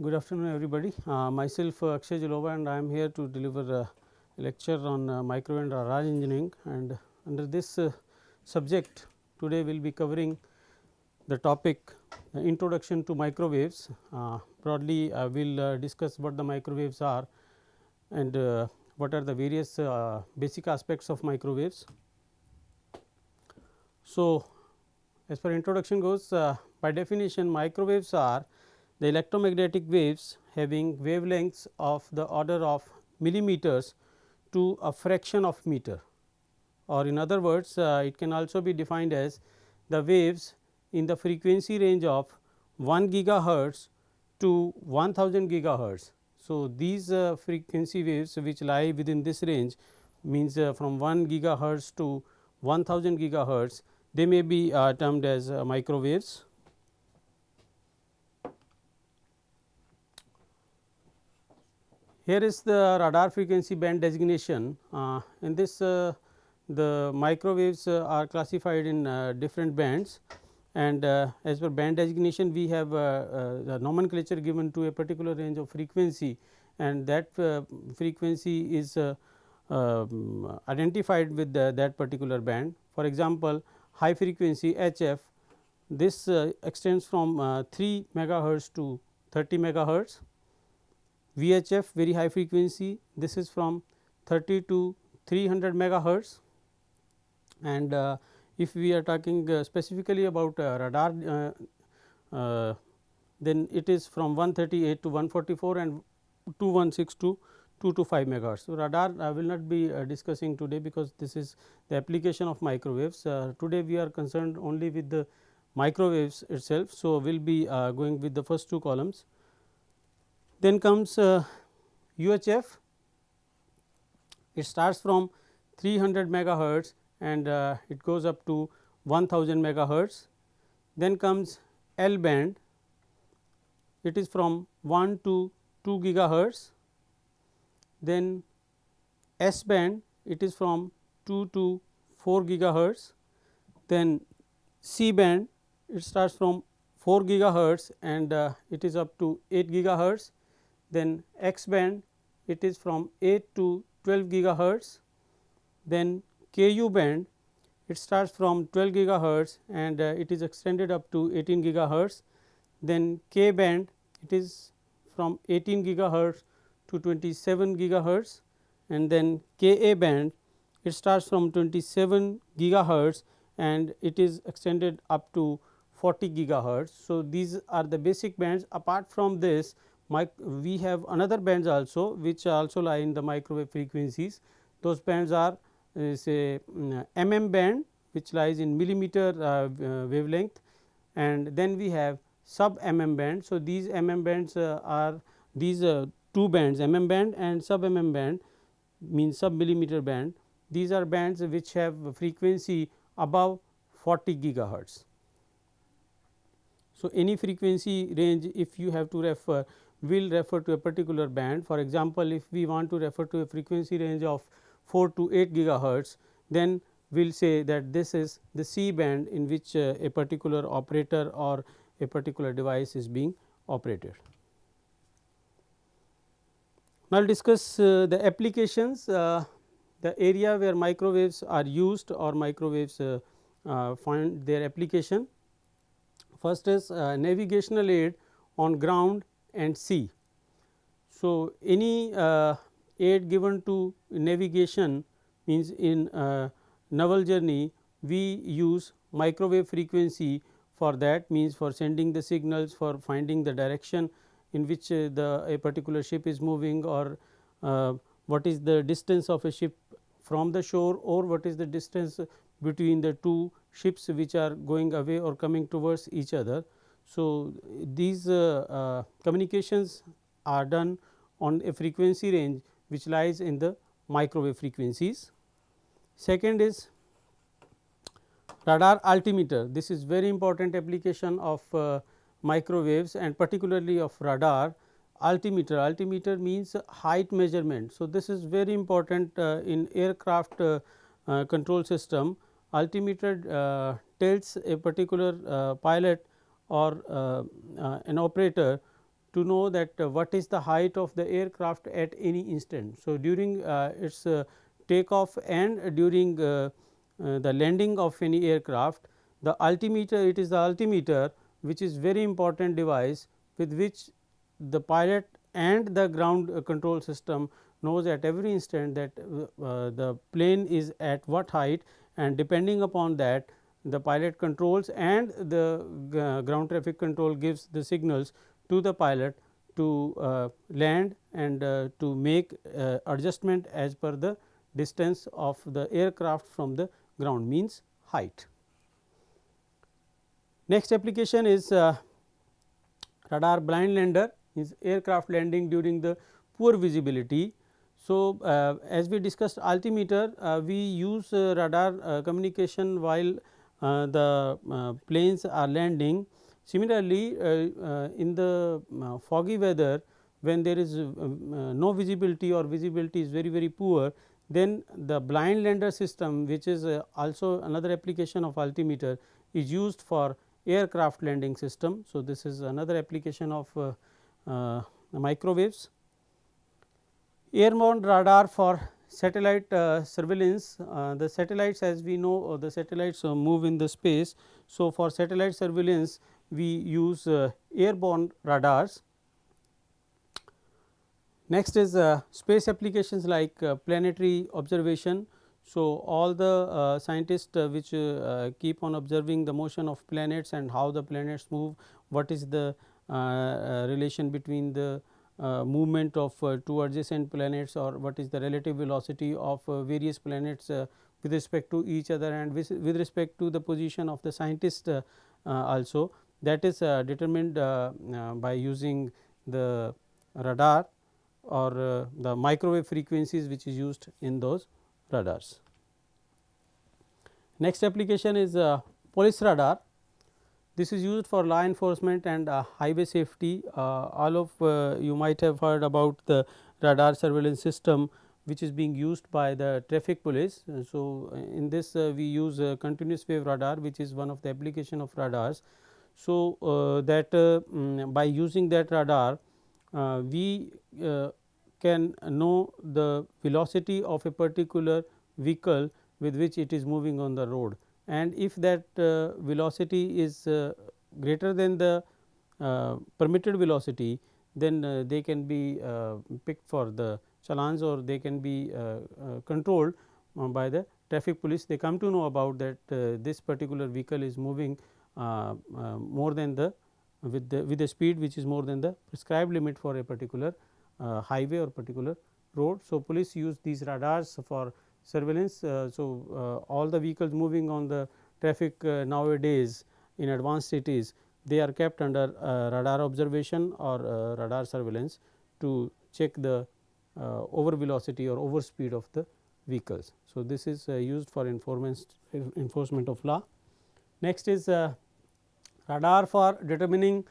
Good afternoon, everybody. Myself Akshay Jalova, and I am here to deliver a lecture on microwave and radar engineering. And under this subject, today we will be covering the topic introduction to microwaves. Broadly, I will discuss what the microwaves are and what are the various basic aspects of microwaves. So, as per introduction goes, by definition, microwaves are the electromagnetic waves having wavelengths of the order of millimeters to a fraction of meter, or in other words it can also be defined as the waves in the frequency range of 1 gigahertz to 1000 gigahertz. So, these frequency waves which lie within this range means from 1 gigahertz to 1000 gigahertz, they may be termed as microwaves. Here is the radar frequency band designation. In this the microwaves are classified in different bands, and as per band designation we have the nomenclature given to a particular range of frequency, and that frequency is identified with that particular band. For example, high frequency HF, this extends from 3 megahertz to 30 megahertz. VHF, very high frequency, this is from 30 to 300 megahertz, and if we are talking specifically about radar, then it is from 138 to 144 and 216 to 2 to 5 megahertz. So, radar I will not be discussing today, because this is the application of microwaves. Today we are concerned only with the microwaves itself. So, we will be going with the first two columns. Then comes UHF, it starts from 300 megahertz and it goes up to 1000 megahertz. Then comes L band, it is from 1 to 2 gigahertz. Then S band, it is from 2 to 4 gigahertz. Then C band, it starts from 4 gigahertz and it is up to 8 gigahertz. Then X band, it is from 8 to 12 gigahertz. Then Ku band, it starts from 12 gigahertz and it is extended up to 18 gigahertz. Then K band, it is from 18 gigahertz to 27 gigahertz, and then Ka band, it starts from 27 gigahertz and it is extended up to 40 gigahertz. So, these are the basic bands. Apart from this, we have another bands also which also lie in the microwave frequencies. Those bands are say mm band, which lies in millimeter wavelength, and then we have sub band. So, these bands are these two bands, band and sub band, means sub millimeter band. These are bands which have frequency above 40 gigahertz. So, any frequency range, if you have to refer, will refer to a particular band. For example, if we want to refer to a frequency range of 4 to 8 gigahertz, then we will say that this is the C band in which a particular operator or a particular device is being operated. Now, I will discuss the applications, the area where microwaves are used or microwaves find their application. First is navigational aid on ground and sea. So, any aid given to navigation means in naval journey we use microwave frequency for that, means for sending the signals, for finding the direction in which a particular ship is moving, or what is the distance of a ship from the shore, or what is the distance between the two ships which are going away or coming towards each other. So, these communications are done on a frequency range which lies in the microwave frequencies. Second is radar altimeter. This is very important application of microwaves and particularly of radar. Altimeter, altimeter means height measurement. So, this is very important in aircraft control system. Altimeter tells a particular pilot or an operator to know that what is the height of the aircraft at any instant. So, during its takeoff and during the landing of any aircraft, the altimeter, it is the altimeter which is very important device with which the pilot and the ground control system knows at every instant that the plane is at what height, and depending upon that the pilot controls and the ground traffic control gives the signals to the pilot to land and to make adjustment as per the distance of the aircraft from the ground, means height. Next application is radar blind lander, is aircraft landing during the poor visibility. So, as we discussed altimeter, we use radar communication while the planes are landing. Similarly, in the foggy weather, when there is no visibility or visibility is very poor, then the blind lander system, which is also another application of altimeter, is used for aircraft landing system. So, this is another application of microwaves. Airborne radar for satellite surveillance. The satellites, as we know, the satellites move in the space. So, for satellite surveillance we use airborne radars. Next is space applications like planetary observation. So, all the scientists which keep on observing the motion of planets and how the planets move, what is the relation between the movement of two adjacent planets, or what is the relative velocity of various planets with respect to each other and with respect to the position of the scientist also, that is determined by using the radar or the microwave frequencies which is used in those radars. Next application is police radar. This is used for law enforcement and highway safety. All of you might have heard about the radar surveillance system which is being used by the traffic police. So, in this we use continuous wave radar, which is one of the application of radars. So, by using that radar we can know the velocity of a particular vehicle with which it is moving on the road, and if that velocity is greater than the permitted velocity, then they can be picked for the challans, or they can be controlled by the traffic police. They come to know about that this particular vehicle is moving more than the with the speed which is more than the prescribed limit for a particular highway or particular road. So, police use these radars for surveillance. All the vehicles moving on the traffic nowadays in advanced cities, they are kept under radar observation or radar surveillance to check the over velocity or over speed of the vehicles. So, this is used for enforcement of law. Next is radar for determining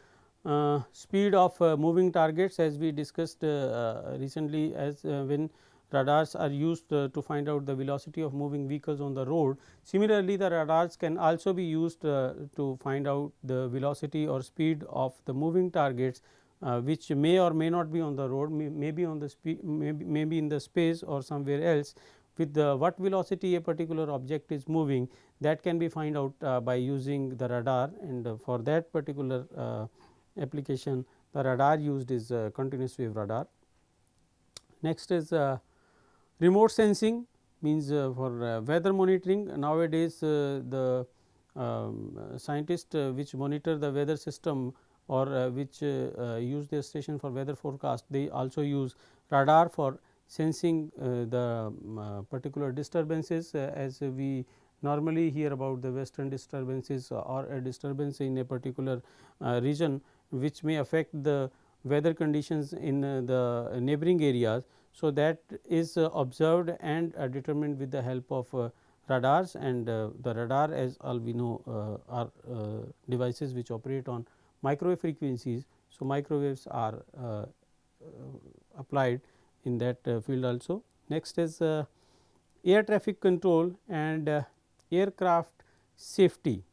speed of moving targets, as we discussed recently, as when radars are used to find out the velocity of moving vehicles on the road. Similarly, the radars can also be used to find out the velocity or speed of the moving targets which may or may not be on the road, may be on the may be in the space or somewhere else. With the what velocity a particular object is moving, that can be find out by using the radar, and for that particular application the radar used is continuous wave radar. Next is remote sensing, means for weather monitoring. Nowadays the scientists which monitor the weather system or which use their station for weather forecast, they also use radar for sensing the particular disturbances, as we normally hear about the western disturbances or a disturbance in a particular region which may affect the weather conditions in the neighboring areas. So, that is observed and determined with the help of radars, and the radar, as all we know, are devices which operate on microwave frequencies. So, microwaves are applied in that field also. Next is air traffic control and aircraft safety.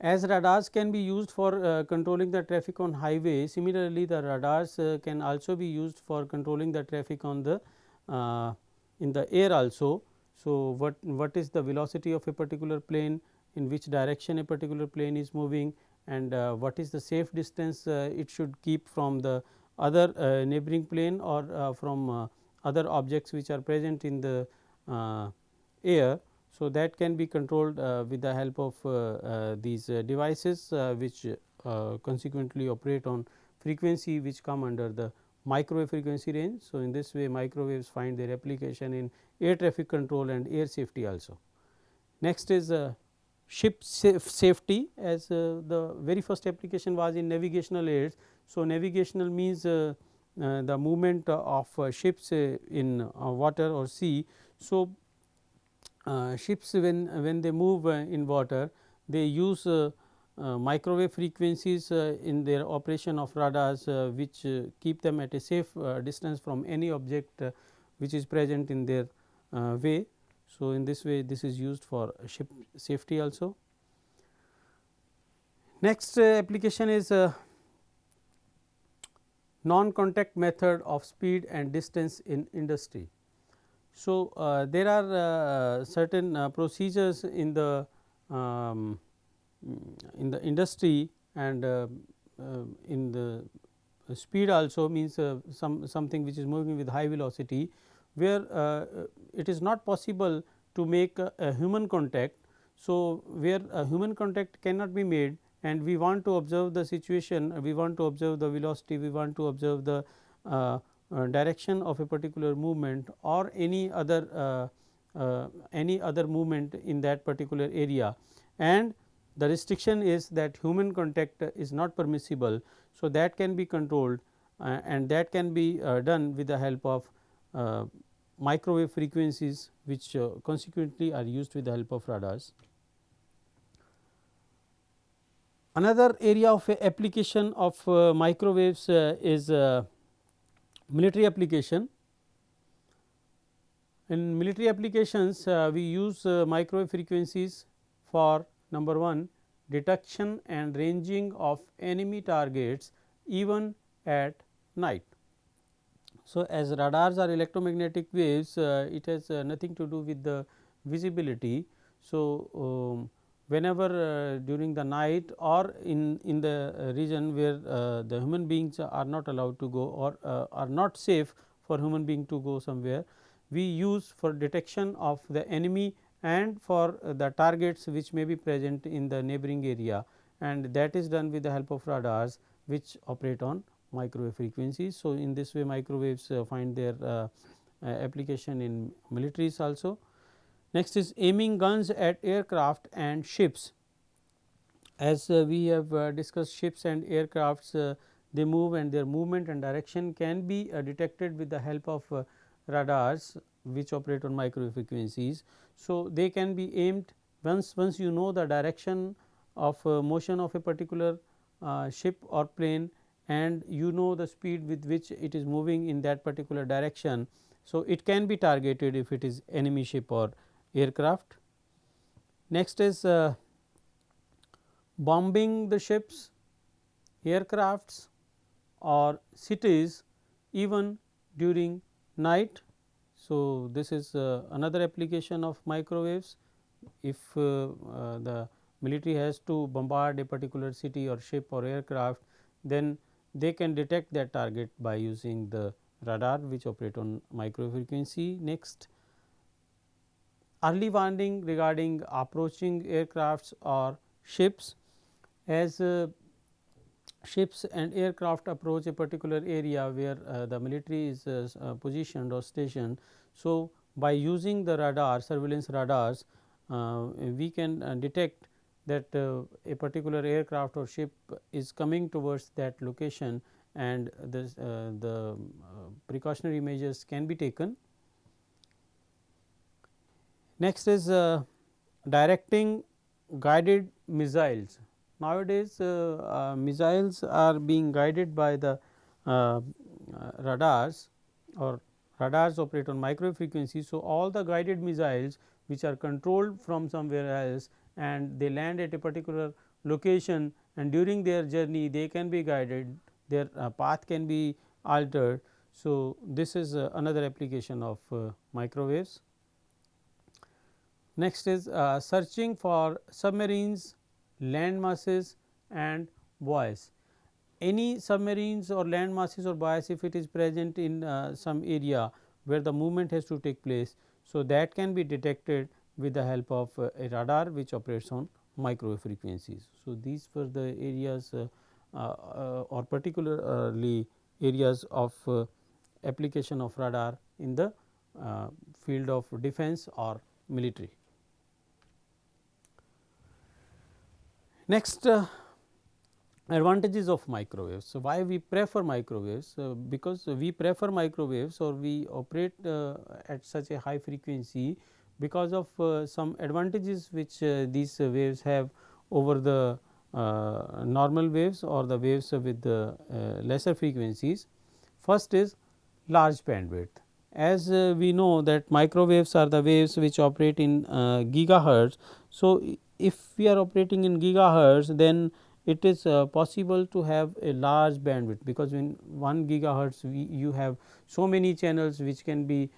As radars can be used for controlling the traffic on highway, similarly the radars can also be used for controlling the traffic on the in the air also. So, what is the velocity of a particular plane, in which direction a particular plane is moving, and what is the safe distance it should keep from the other neighboring plane, or from other objects which are present in the air. So, that can be controlled with the help of these devices which consequently operate on frequency which come under the microwave frequency range. So, in this way microwaves find their application in air traffic control and air safety also. Next is ship safety, as the very first application was in navigational aids. So, navigational means the movement of ships in water or sea. So, ships when they move in water, they use microwave frequencies in their operation of radars which keep them at a safe distance from any object which is present in their way. So, in this way this is used for ship safety also. Next application is non contact method of speed and distance in industry. So, there are certain procedures in the industry, and in the speed also, means something which is moving with high velocity, where it is not possible to make a human contact. So, where a human contact cannot be made, and we want to observe the situation, we want to observe the velocity, we want to observe the direction of a particular movement, or any other movement in that particular area, and the restriction is that human contact is not permissible. So, that can be controlled and that can be done with the help of microwave frequencies, which consequently are used with the help of radars. Another area of application of microwaves is military application. In military applications, we use microwave frequencies for number 1, detection and ranging of enemy targets even at night. So, as radars are electromagnetic waves, it has nothing to do with the visibility. So, whenever during the night, or in the region where the human beings are not allowed to go, or are not safe for human being to go somewhere, we use for detection of the enemy and for the targets which may be present in the neighboring area, and that is done with the help of radars which operate on microwave frequencies. So, in this way microwaves find their application in militaries also. Next is aiming guns at aircraft and ships. As we have discussed, ships and aircrafts they move, and their movement and direction can be detected with the help of radars which operate on microwave frequencies. So, they can be aimed once you know the direction of motion of a particular ship or plane, and you know the speed with which it is moving in that particular direction. So, it can be targeted if it is enemy ship or aircraft. Next is bombing the ships, aircrafts or cities even during night. So, this is another application of microwaves. If the military has to bombard a particular city or ship or aircraft, then they can detect that target by using the radar which operate on microwave frequency. Next, early warning regarding approaching aircrafts or ships. As ships and aircraft approach a particular area where the military is positioned or stationed. So, by using the radar, surveillance radars, we can detect that a particular aircraft or ship is coming towards that location, and the precautionary measures can be taken. Next is directing guided missiles. Nowadays, missiles are being guided by the radars, or radars operate on microwave frequency. So, all the guided missiles which are controlled from somewhere else, and they land at a particular location, and during their journey they can be guided, their path can be altered. So, this is another application of microwaves. Next is searching for submarines, land masses and buoys. Any submarines or land masses or buoys, if it is present in some area where the movement has to take place. So, that can be detected with the help of a radar which operates on microwave frequencies. So, these were the areas or particularly areas of application of radar in the field of defense or military. Next, advantages of microwaves. So, why we prefer microwaves? Because we prefer microwaves or we operate at such a high frequency because of some advantages which these waves have over the normal waves or the waves with the lesser frequencies. First is large bandwidth. As we know that microwaves are the waves which operate in gigahertz. So, if we are operating in gigahertz, then it is possible to have a large bandwidth, because in 1 gigahertz you have so many channels which can be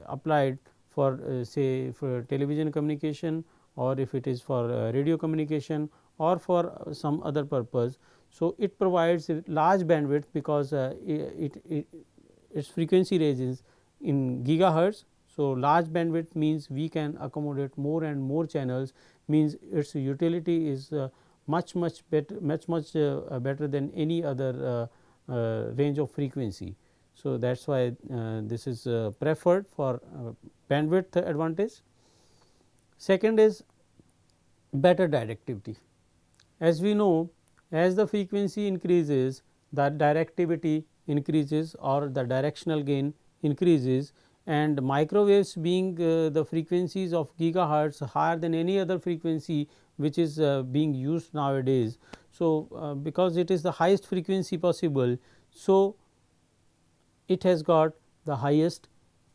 applied for say for television communication, or if it is for radio communication or for some other purpose. So, it provides a large bandwidth because its frequency range is in gigahertz. So, large bandwidth means we can accommodate more and more channels, means its utility is much better, better than any other range of frequency. So, that is why this is preferred for bandwidth advantage. Second is better directivity. As we know, as the frequency increases, the directivity increases or the directional gain increases, and microwaves being the frequencies of gigahertz higher than any other frequency which is being used nowadays. So, because it is the highest frequency possible, so it has got the highest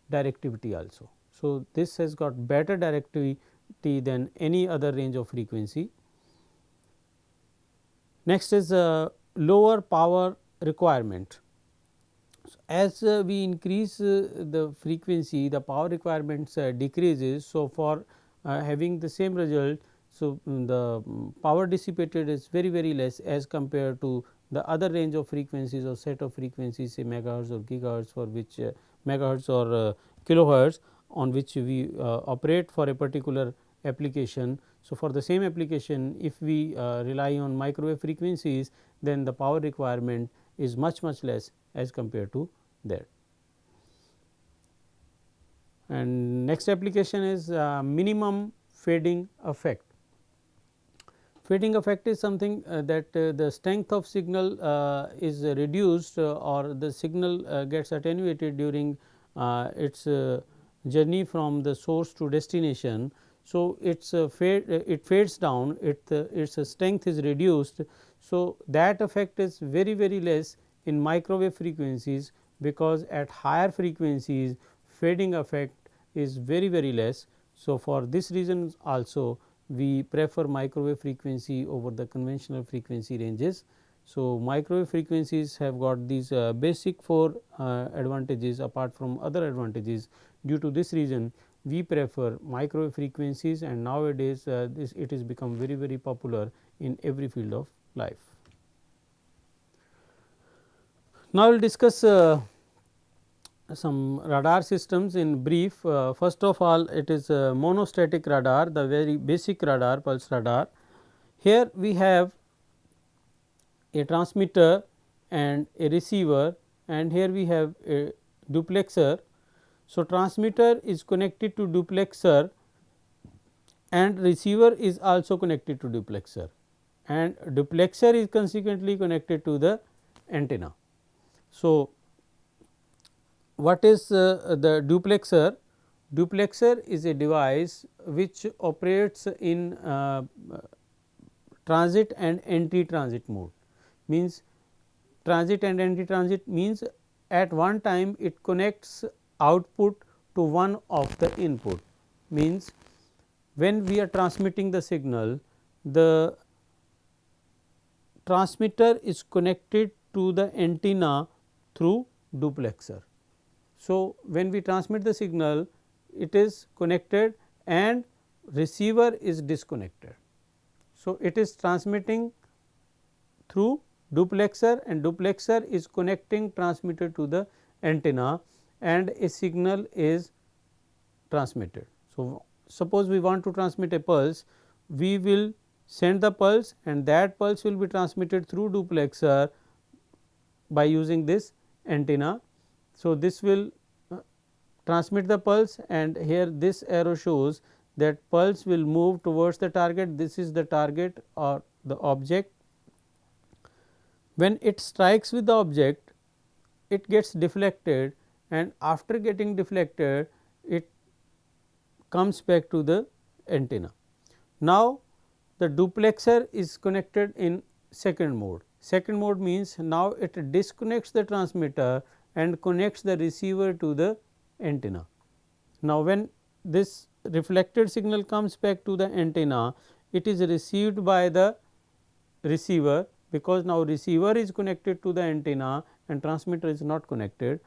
directivity also. So, this has got better directivity than any other range of frequency. Next is lower power requirement. So, as we increase the frequency, the power requirements decreases. So, for having the same result, so the power dissipated is very less as compared to the other range of frequencies or set of frequencies, say megahertz or gigahertz, for which megahertz or kilohertz, on which we operate for a particular application. So, for the same application, if we rely on microwave frequencies, then the power requirement is much less as compared to that. And next application is minimum fading effect. Fading effect is something that the strength of signal is reduced or the signal gets attenuated during its journey from the source to destination. So, it fades down, its strength is reduced. So, that effect is very less in microwave frequencies, because at higher frequencies fading effect is very less. So, for this reason also we prefer microwave frequency over the conventional frequency ranges. So, microwave frequencies have got these basic 4 advantages apart from other advantages. Due to this reason, we prefer microwave frequencies, and nowadays it is become very popular in every field of life. Now, we will discuss some radar systems in brief. First of all, it is a monostatic radar, the very basic radar, pulse radar. Here we have a transmitter and a receiver, and here we have a duplexer. So, transmitter is connected to duplexer and receiver is also connected to duplexer, and duplexer is consequently connected to the antenna. So, what is the duplexer? Duplexer is a device which operates in transit and anti-transit mode. Means transit and anti-transit means at one time it connects output to one of the input. Means when we are transmitting the signal, the transmitter is connected to the antenna through duplexer. So, when we transmit the signal, it is connected and receiver is disconnected. So, it is transmitting through duplexer and duplexer is connecting transmitter to the antenna and a signal is transmitted. So, suppose we want to transmit a pulse, we will send the pulse and that pulse will be transmitted through duplexer by using this antenna. So, this will transmit the pulse and here this arrow shows that pulse will move towards the target. This is the target or the object. When it strikes with the object, it gets deflected and after getting deflected, it comes back to the antenna. Now, the duplexer is connected in second mode. Second mode means now it disconnects the transmitter and connects the receiver to the antenna. Now, when this reflected signal comes back to the antenna, it is received by the receiver, because now receiver is connected to the antenna and transmitter is not connected.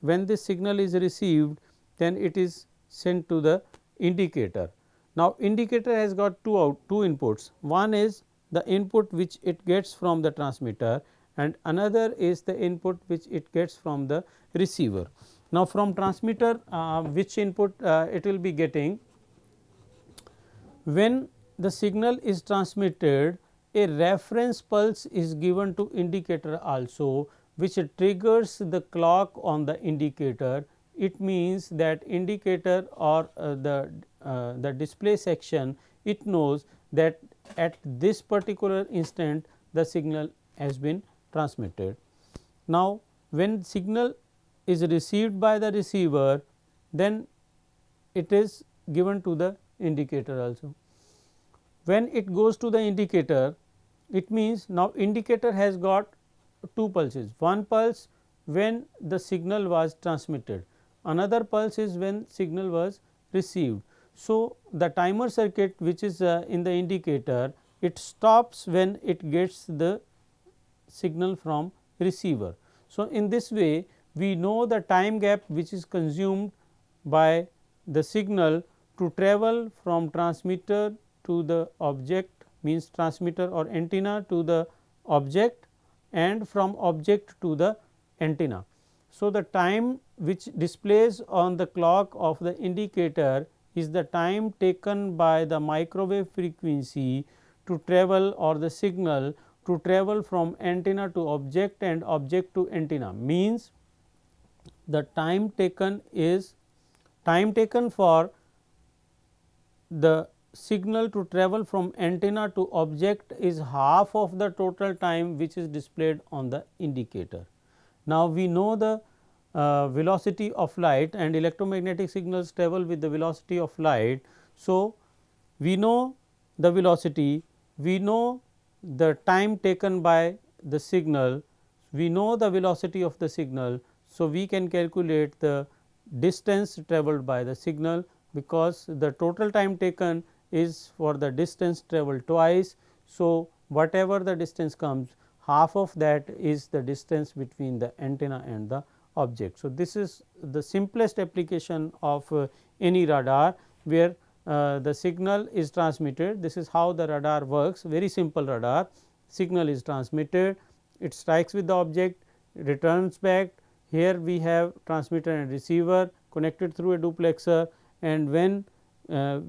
When this signal is received, then it is sent to the indicator. Now, indicator has got two inputs. One is the input which it gets from the transmitter and another is the input which it gets from the receiver. Now, from transmitter which input it will be getting? When the signal is transmitted, a reference pulse is given to indicator also, which triggers the clock on the indicator. It means that indicator or the display section, it knows that at this particular instant the signal has been transmitted. Now, when signal is received by the receiver, then it is given to the indicator also. When it goes to the indicator, it means now indicator has got two pulses. One pulse when the signal was transmitted, another pulse is when signal was received. So, the timer circuit which is in the indicator, it stops when it gets the signal from receiver. So, in this way we know the time gap which is consumed by the signal to travel from transmitter to the object, means transmitter or antenna to the object and from object to the antenna. So, the time which displays on the clock of the indicator is the time taken by the microwave frequency to travel or the signal to travel from antenna to object and object to antenna, means the time taken is time taken for the signal to travel from antenna to object is half of the total time which is displayed on the indicator. Now, we know the velocity of light and electromagnetic signals travel with the velocity of light. So, we know the velocity, we know the time taken by the signal, we know the velocity of the signal. So, we can calculate the distance travelled by the signal, because the total time taken is for the distance travelled twice. So, whatever the distance comes, half of that is the distance between the antenna and the object. So, this is the simplest application of any radar, where the signal is transmitted. This is how the radar works, very simple radar. Signal is transmitted, it strikes with the object, returns back. Here we have transmitter and receiver connected through a duplexer, and when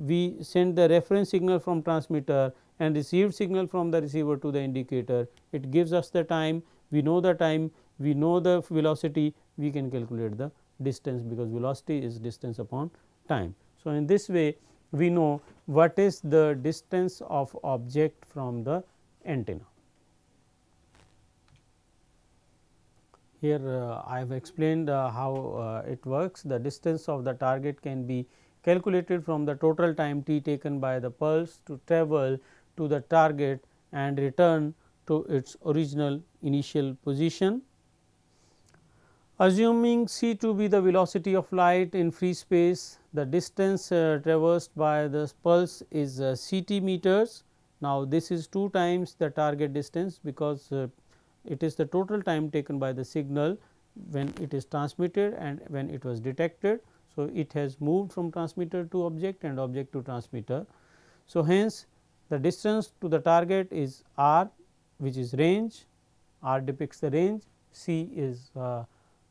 we send the reference signal from transmitter and received signal from the receiver to the indicator, it gives us the time. We know the time, we know the velocity, we can calculate the distance, because velocity is distance upon time. So, in this way we know what is the distance of object from the antenna. Here I have explained how it works. The distance of the target can be calculated from the total time t taken by the pulse to travel to the target and return to its original initial position. Assuming c to be the velocity of light in free space, the distance traversed by the pulse is ct meters. Now, this is 2 times the target distance, because it is the total time taken by the signal when it is transmitted and when it was detected. So, it has moved from transmitter to object and object to transmitter. So, hence the distance to the target is r, which is range. R depicts the range, c is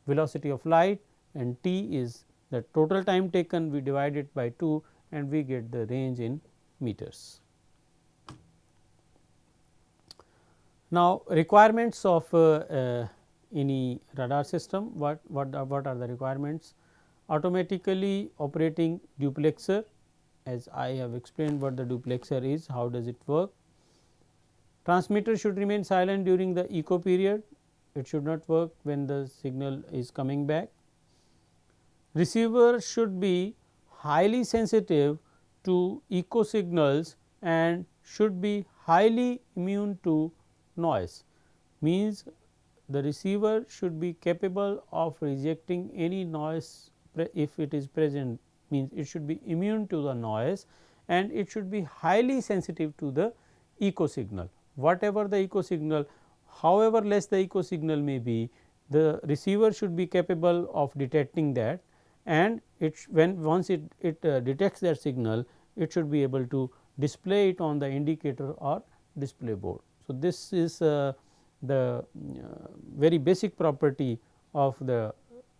velocity of light, and t is the total time taken. We divide it by 2 and we get the range in meters. Now, requirements of any radar system, what are the requirements? Automatically operating duplexer, as I have explained what the duplexer is, how does it work. Transmitter should remain silent during the echo period, it should not work when the signal is coming back. Receiver should be highly sensitive to echo signals and should be highly immune to noise, means the receiver should be capable of rejecting any noise if it is present, means it should be immune to the noise, and it should be highly sensitive to the echo signal. Whatever the echo signal, however less the echo signal may be, the receiver should be capable of detecting that, and once it detects that signal, it should be able to display it on the indicator or display board. So, this is the very basic property of the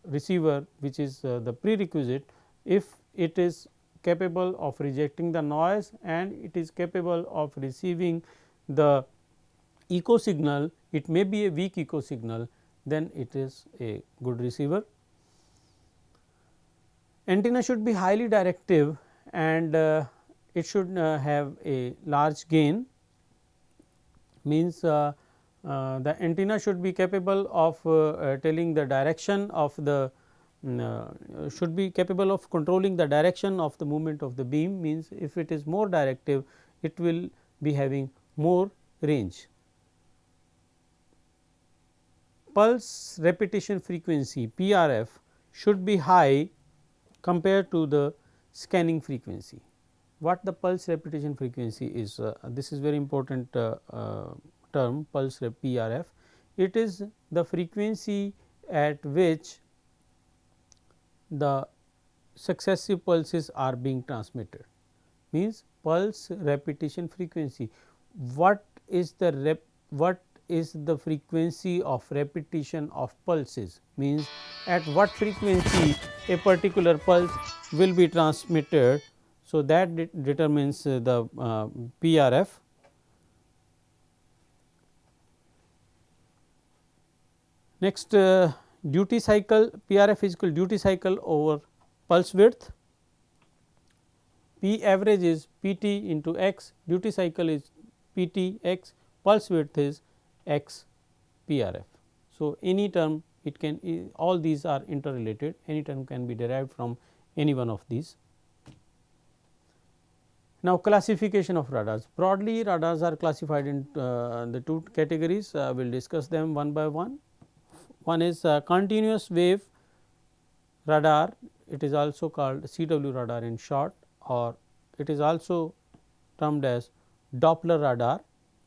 receiver, which is the prerequisite. If it is capable of rejecting the noise and it is capable of receiving the echo signal, it may be a weak echo signal, then it is a good receiver. Antenna should be highly directive and it should have a large gain, means the antenna should be capable of telling the direction of the should be capable of controlling the direction of the movement of the beam, means if it is more directive, it will be having more range. Pulse repetition frequency PRF should be high compared to the scanning frequency. What the pulse repetition frequency is? This is very important term, pulse PRF. It is the frequency at which the successive pulses are being transmitted, means pulse repetition frequency. What is the frequency of repetition of pulses, means at what frequency a particular pulse will be transmitted. So, that determines the PRF. Next, duty cycle, PRF is equal duty cycle over pulse width. P average is PT into x, duty cycle is PT x, pulse width is x PRF. So, any term it can, all these are interrelated, any term can be derived from any one of these. Now, classification of radars. Broadly, radars are classified in the 2 categories. We will discuss them one by one. One is continuous wave radar, it is also called CW radar in short, or it is also termed as Doppler radar,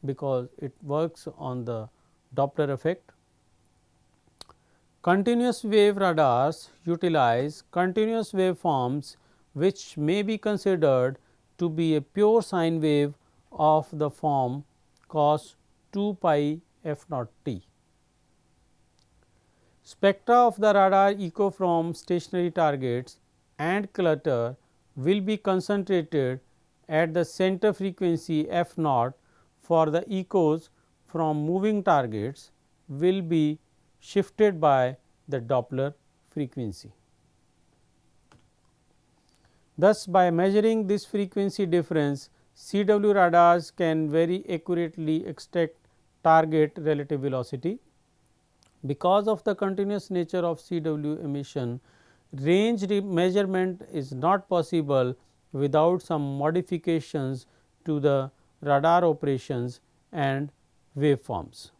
because it works on the Doppler effect. Continuous wave radars utilize continuous wave forms which may be considered to be a pure sine wave of the form cos 2 pi f naught t. Spectra of the radar echo from stationary targets and clutter will be concentrated at the center frequency f naught, for the echoes from moving targets will be shifted by the Doppler frequency. Thus, by measuring this frequency difference, CW radars can very accurately extract target relative velocity. Because of the continuous nature of CW emission, range measurement is not possible without some modifications to the radar operations and waveforms.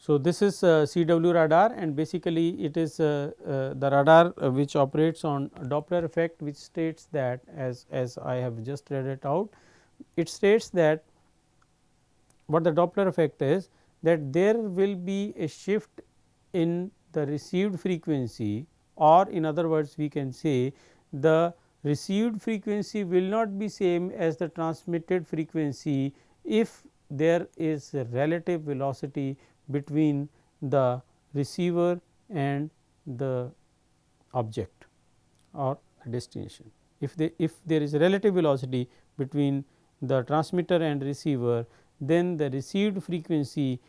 So, this is CW radar, and basically it is the radar which operates on Doppler effect, which states that as I have just read it out. It states that what the Doppler effect is, that there will be a shift in the received frequency, or in other words we can say the received frequency will not be same as the transmitted frequency if there is a relative velocity between the receiver and the object or destination. If there is a relative velocity between the transmitter and receiver, then the received frequency